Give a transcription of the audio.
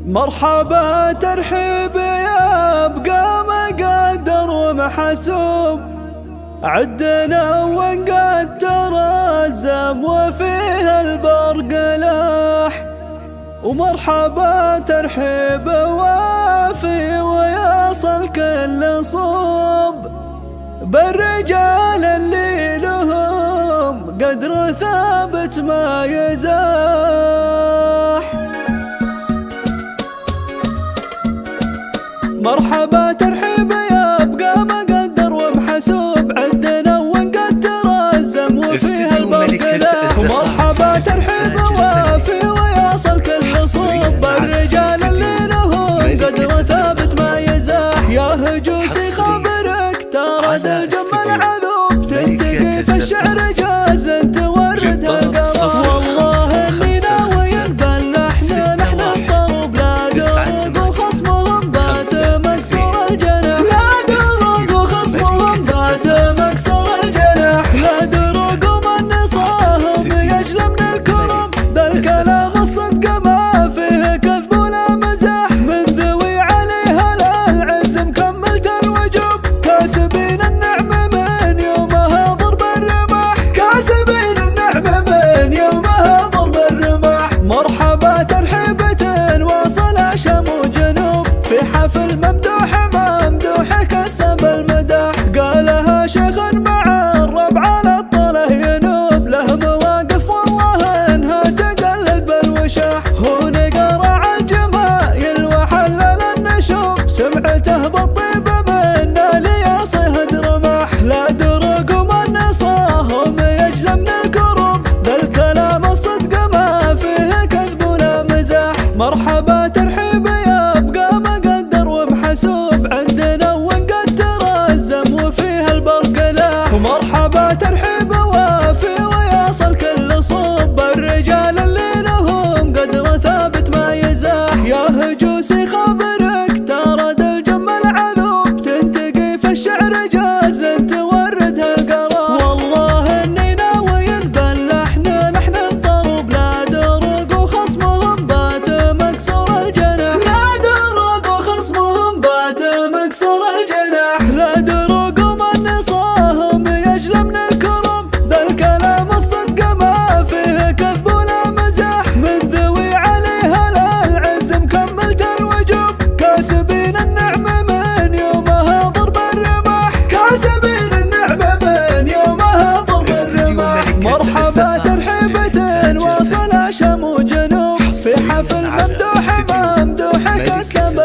مرحبا ترحيب يا بقى مقدر ومحسوب، عدنا وقد ترزم وفيها البرق لاح. ومرحبا ترحيب وافي ويصل كل صوب، بالرجال اللي لهم قدر ثابت ما يزاح. مرحبا ترحيب يا بقى مقدر ومحسوب، عدنا وقد ترزم وفيها البرق لاح. ومرحبا ترحيب وافي ويصل كل صوب، الرجال اللي لهم قدر ثابت ما يزاح. يا هجوسي خبرك ترى ذا الجمل عذوب، تنتقي في الشعر جاز لن تورد القرف. والله اني ناوي نبلحنا نحن الضرب، لا درق وخصمهم بات مكسور الجناح. لا درق وخصمهم بات مكسور الجناح. لا درق ومن نصاهم يجلى من الكرم، ذا الكلام الصدق ما فيه كذب ولا مزاح. من ذوي عليها العز مكملت الوجوب، كاسبين النعم من يومها ضرب الرماح. كاسبين النعم من يومها ضرب الرماح. مرحبا ترحيبة واصل شام وجنوب، في حفل ممدوح ممدوح كسب المداح. قالها شيخ مع الربع على الطله ينوب، له مواقف والله انها تقلد بالوشاح. هو نقرع الجمايل وحلل النشوب، سمعته بالطيب من الياص هد رماح. لا درق ومن نصاهم يجلى من الكروب، ذا الكلام الصدق ما فيه كذب ولا مزاح. مرحبا ترحيب يا بقى مقدر ومحسوب، عندنا وقد ترزم وفيها البرق لاح. ومرحبا ترحيب وافي ويصل كل صوب، الرجال اللي لهم قدر ثابت ما يزاح. يا هجوسي خبرك ترى ذا الجمل عذوب، تنتقي في الشعر جاز لن تورد القرار. والله اني ناوي نبلحنا نحن الضرب، لا درق وخصمهم بات مكسور الجناح. لا درق وخصمهم بات مكسور الجناح. لا درق ومن نصاهم يجلى من الكرم، ذا الكلام الصدق ما فيه كذب ولا مزاح. من ذوي عليها العز مكملت الوجوب، كاسبين النعم من يومها ضرب الرماح. كاسبين النعم من يومها ضرب الرماح. مرحبا ترحيبة واصل شام وجنوب، في حفل ممدوح ممدوح كسب